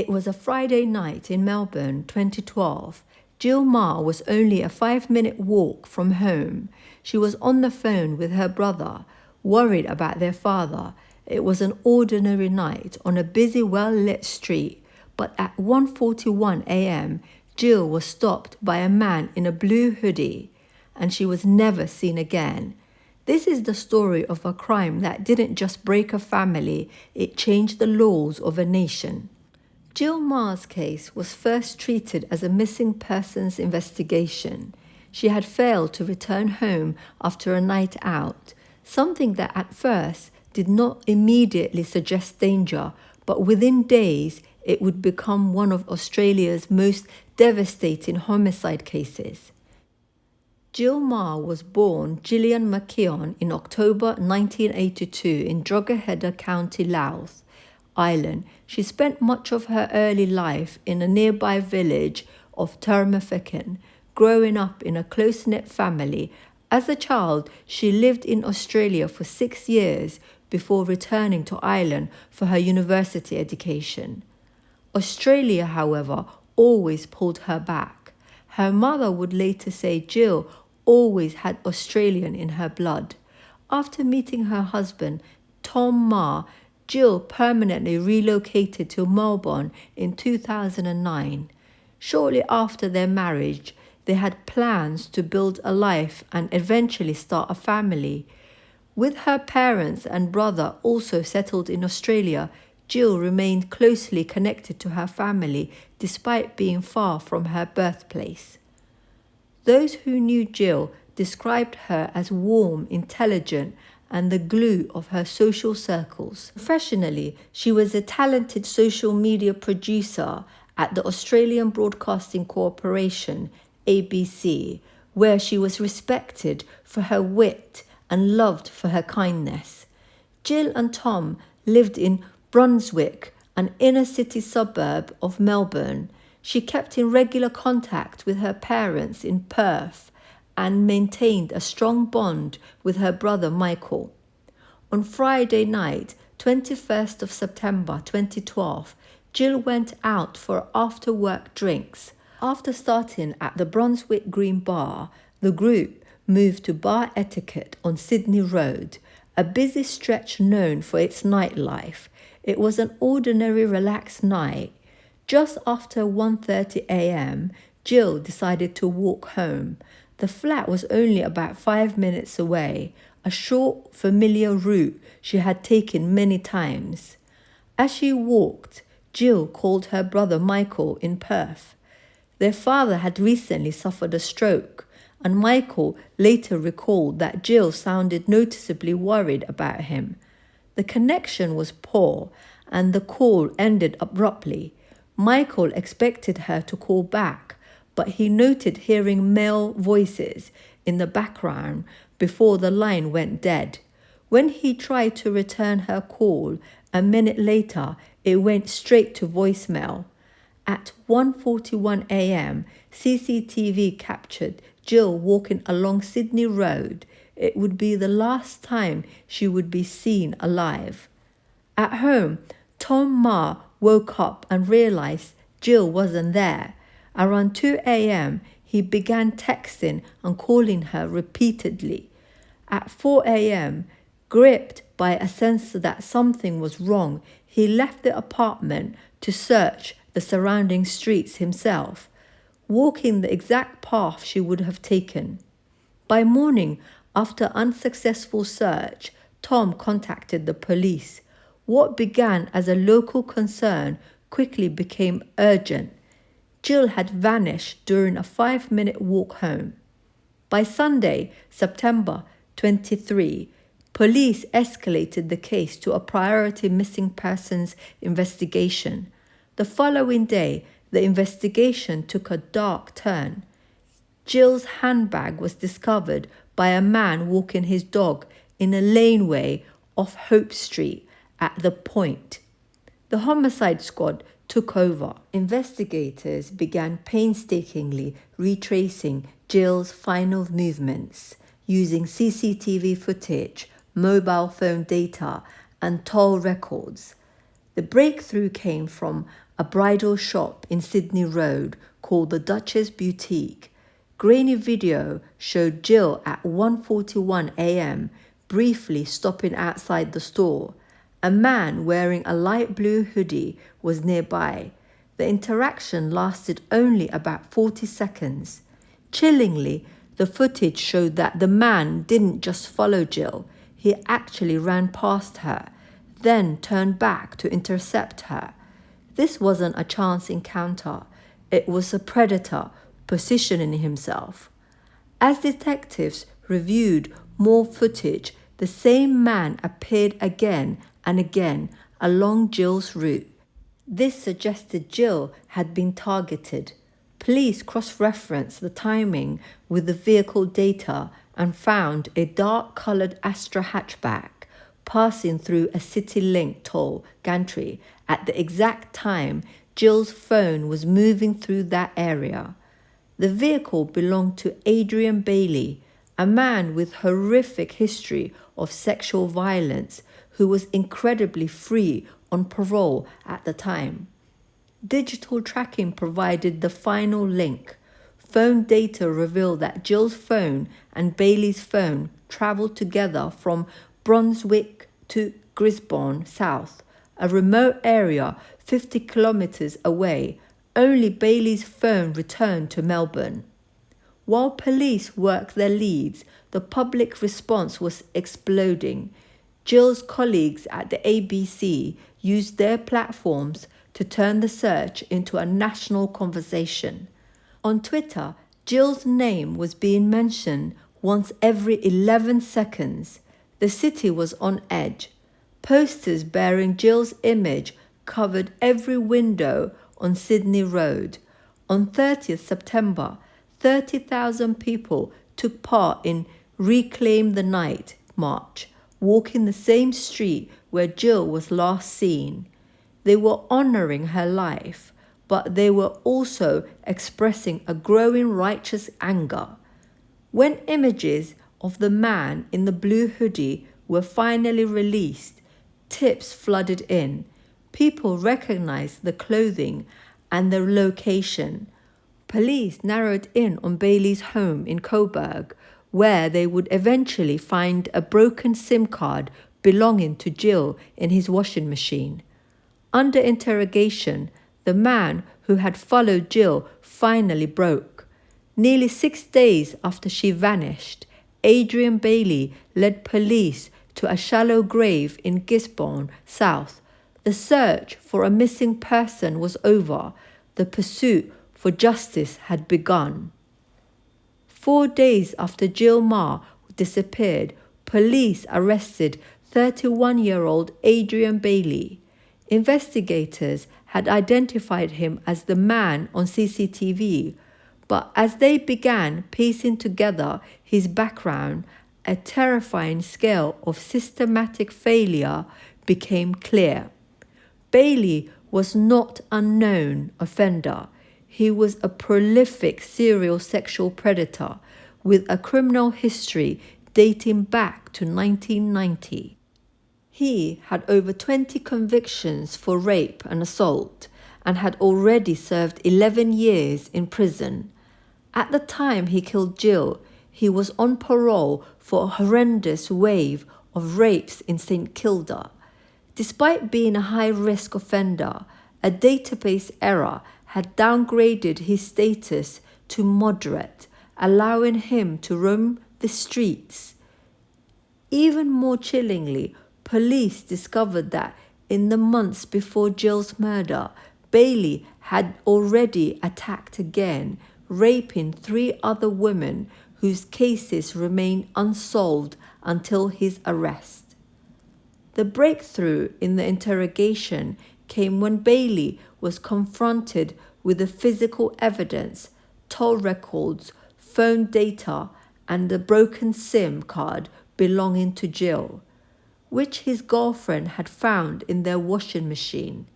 It was a Friday night in Melbourne, 2012. Jill Mah was only a 5-minute walk from home. She was on the phone with her brother, worried about their father. It was an ordinary night on a busy, well-lit street, but at 1:41 a.m., Jill was stopped by a man in a blue hoodie, and she was never seen again. This is the story of a crime that didn't just break a family, it changed the laws of a nation. Jill Mah's case was first treated as a missing persons investigation. She had failed to return home after a night out, something that at first did not immediately suggest danger, but within days it would become one of Australia's most devastating homicide cases. Jill Mah was born Gillian McKeon in October 1982 in Drogheda County, Louth Island. She spent much of her early life in a nearby village of Termafekin, growing up in a close-knit family. As a child, she lived in Australia for 6 years before returning to Ireland for her university education. Australia, however, always pulled her back. Her mother would later say Jill always had Australian in her blood. After meeting her husband, Tom Mah, Jill permanently relocated to Melbourne in 2009. Shortly after their marriage, they had plans to build a life and eventually start a family. With her parents and brother also settled in Australia, Jill remained closely connected to her family despite being far from her birthplace. Those who knew Jill described her as warm, intelligent, and the glue of her social circles. Professionally, she was a talented social media producer at the Australian Broadcasting Corporation, ABC, where she was respected for her wit and loved for her kindness. Jill and Tom lived in Brunswick, an inner-city suburb of Melbourne. She kept in regular contact with her parents in Perth and maintained a strong bond with her brother Michael. On Friday night, 21st of September 2012, Jill went out for after-work drinks. After starting at the Brunswick Green Bar, the group moved to Bar Etiquette on Sydney Road, a busy stretch known for its nightlife. It was an ordinary, relaxed night. Just after 1:30 a.m., Jill decided to walk home. The flat was only about 5 minutes away, a short, familiar route she had taken many times. As she walked, Jill called her brother Michael in Perth. Their father had recently suffered a stroke, and Michael later recalled that Jill sounded noticeably worried about him. The connection was poor, and the call ended abruptly. Michael expected her to call back, but he noted hearing male voices in the background before the line went dead. When he tried to return her call, a minute later, it went straight to voicemail. At 1:41 a.m., CCTV captured Jill walking along Sydney Road. It would be the last time she would be seen alive. At home, Tom Mah woke up and realized Jill wasn't there. Around 2 a.m., he began texting and calling her repeatedly. At 4 a.m., gripped by a sense that something was wrong, he left the apartment to search the surrounding streets himself, walking the exact path she would have taken. By morning, after unsuccessful search, Tom contacted the police. What began as a local concern quickly became urgent. Jill had vanished during a 5-minute walk home. By Sunday, September 23, police escalated the case to a priority missing persons investigation. The following day, the investigation took a dark turn. Jill's handbag was discovered by a man walking his dog in a laneway off Hope Street at the Point. The homicide squad took over. Investigators began painstakingly retracing Jill's final movements using CCTV footage, mobile phone data, and toll records. The breakthrough came from a bridal shop in Sydney Road called the Duchess Boutique. Grainy video showed Jill at 1:41 a.m. briefly stopping outside the store. A man wearing a light blue hoodie was nearby. The interaction lasted only about 40 seconds. Chillingly, the footage showed that the man didn't just follow Jill, he actually ran past her, then turned back to intercept her. This wasn't a chance encounter, it was a predator positioning himself. As detectives reviewed more footage, the same man appeared again and again along Jill's route. This suggested Jill had been targeted. Police cross-referenced the timing with the vehicle data and found a dark-coloured Astra hatchback passing through a CityLink toll gantry at the exact time Jill's phone was moving through that area. The vehicle belonged to Adrian Bailey, a man with horrific history of sexual violence who was incredibly free on parole at the time. Digital tracking provided the final link. Phone data revealed that Jill's phone and Bailey's phone traveled together from Brunswick to Gisborne South, a remote area 50 kilometers away. Only Bailey's phone returned to Melbourne. While police worked their leads, the public response was exploding. Jill's colleagues at the ABC used their platforms to turn the search into a national conversation. On Twitter, Jill's name was being mentioned once every 11 seconds. The city was on edge. Posters bearing Jill's image covered every window on Sydney Road. On 30th September, 30,000 people took part in Reclaim the Night march, walking the same street where Jill was last seen. They were honouring her life, but they were also expressing a growing righteous anger. When images of the man in the blue hoodie were finally released, tips flooded in. People recognized the clothing and the location. Police narrowed in on Bailey's home in Coburg, where they would eventually find a broken SIM card belonging to Jill in his washing machine. Under interrogation, the man who had followed Jill finally broke. Nearly 6 days after she vanished, Adrian Bailey led police to a shallow grave in Gisborne South. The search for a missing person was over. The pursuit for justice had begun. 4 days after Jill Mah disappeared, police arrested 31-year-old Adrian Bailey. Investigators had identified him as the man on CCTV, but as they began piecing together his background, a terrifying scale of systematic failure became clear. Bailey was not an unknown offender. He was a prolific serial sexual predator with a criminal history dating back to 1990. He had over 20 convictions for rape and assault and had already served 11 years in prison. At the time he killed Jill, he was on parole for a horrendous wave of rapes in St Kilda. Despite being a high-risk offender, a database error had downgraded his status to moderate, allowing him to roam the streets. Even more chillingly, police discovered that in the months before Jill's murder, Bailey had already attacked again, raping 3 other women whose cases remained unsolved until his arrest. The breakthrough in the interrogation came when Bailey was confronted with the physical evidence, toll records, phone data, and the broken SIM card belonging to Jill, which his girlfriend had found in their washing machine.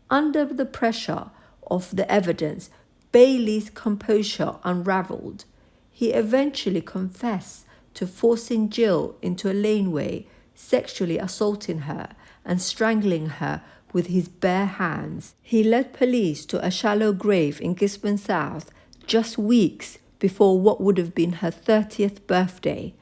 Under the pressure of the evidence, Bailey's composure unraveled. He eventually confessed to forcing Jill into a laneway, sexually assaulting her and strangling her with his bare hands. He led police to a shallow grave in Gisborne South just weeks before what would have been her 30th birthday.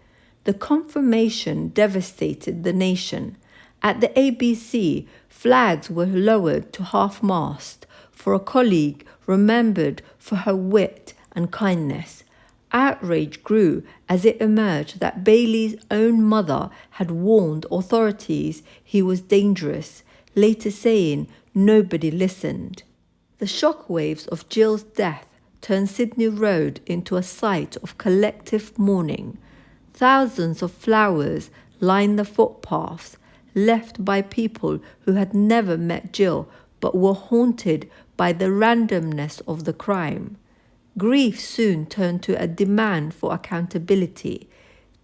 The confirmation devastated the nation. At the ABC, flags were lowered to half-mast for a colleague remembered for her wit and kindness. Outrage grew as it emerged that Bailey's own mother had warned authorities he was dangerous, later saying nobody listened. The shockwaves of Jill's death turned Sydney Road into a site of collective mourning. Thousands of flowers lined the footpaths, left by people who had never met Jill but were haunted by the randomness of the crime. Grief soon turned to a demand for accountability.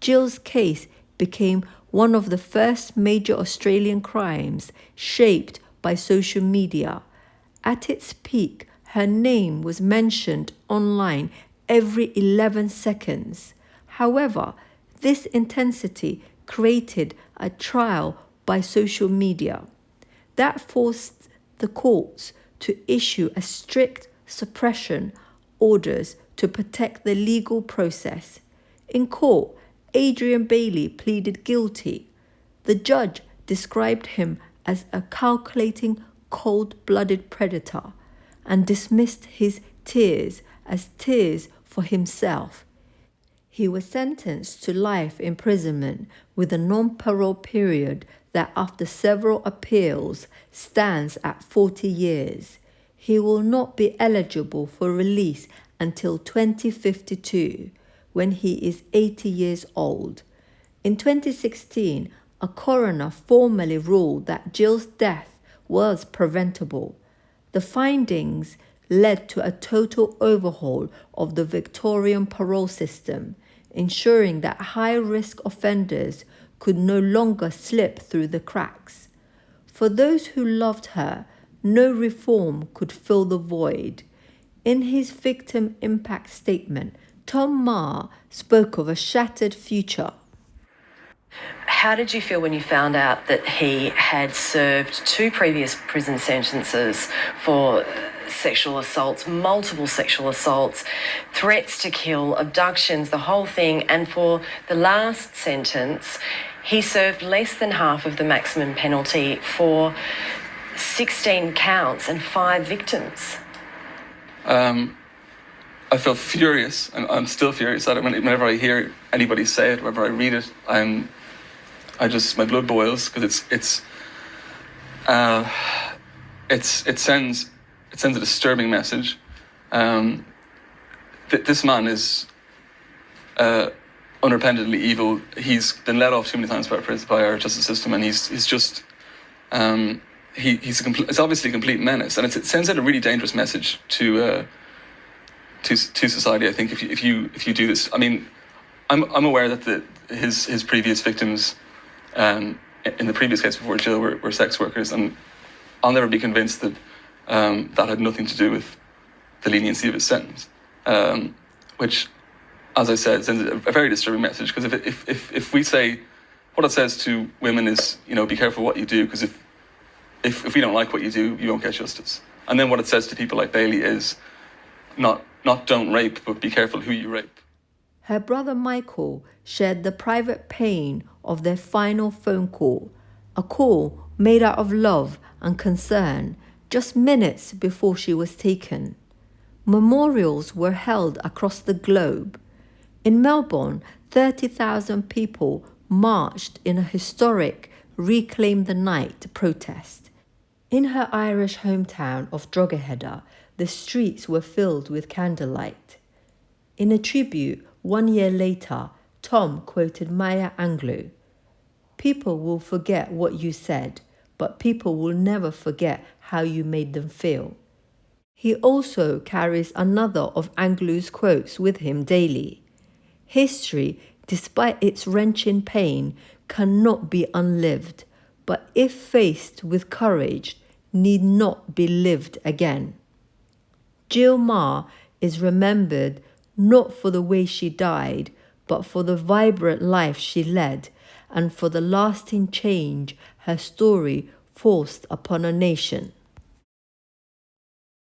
Jill's case became one of the first major Australian crimes shaped by social media. At its peak, her name was mentioned online every 11 seconds. However, this intensity created a trial by social media that forced the courts to issue a strict suppression orders to protect the legal process. In court, Adrian Bailey pleaded guilty. The judge described him as a calculating, cold-blooded predator and dismissed his tears as tears for himself. He was sentenced to life imprisonment with a non-parole period that after several appeals stands at 40 years. He will not be eligible for release until 2052, when he is 80 years old. In 2016, a coroner formally ruled that Jill's death was preventable. The findings led to a total overhaul of the Victorian parole system, ensuring that high-risk offenders could no longer slip through the cracks. For those who loved her, no reform could fill the void. In his victim impact statement, Tom Mah spoke of a shattered future. How did you feel when you found out that he had served 2 previous prison sentences for sexual assaults, multiple sexual assaults, threats to kill, abductions, the whole thing, and for the last sentence, he served less than half of the maximum penalty for 16 counts and 5 victims? I felt furious, and I'm still furious at it. Whenever I hear anybody say it, whenever I read it, my blood boils, because it sends a disturbing message. This man is unrepentantly evil. He's been let off too many times by our justice system, and he's just it's obviously a complete menace, and it sends out a really dangerous message to society. I think if you do this, I mean, I'm aware that his previous victims in the previous case before Jill were sex workers, and I'll never be convinced that that had nothing to do with the leniency of his sentence, which, as I said, sends a very disturbing message. Because if we say what it says to women is, be careful what you do, because if we don't like what you do, you won't get justice. And then what it says to people like Bailey is not don't rape, but be careful who you rape. Her brother Michael shared the private pain of their final phone call, a call made out of love and concern, just minutes before she was taken. Memorials were held across the globe. In Melbourne, 30,000 people marched in a historic Reclaim the Night protest. In her Irish hometown of Drogheda, the streets were filled with candlelight. In a tribute 1 year later, Tom quoted Maya Angelou, "People will forget what you said, but people will never forget how you made them feel." He also carries another of Angelou's quotes with him daily. History, despite its wrenching pain, cannot be unlived, but if faced with courage, need not be lived again. Jill Mah is remembered not for the way she died, but for the vibrant life she led and for the lasting change her story forced upon a nation.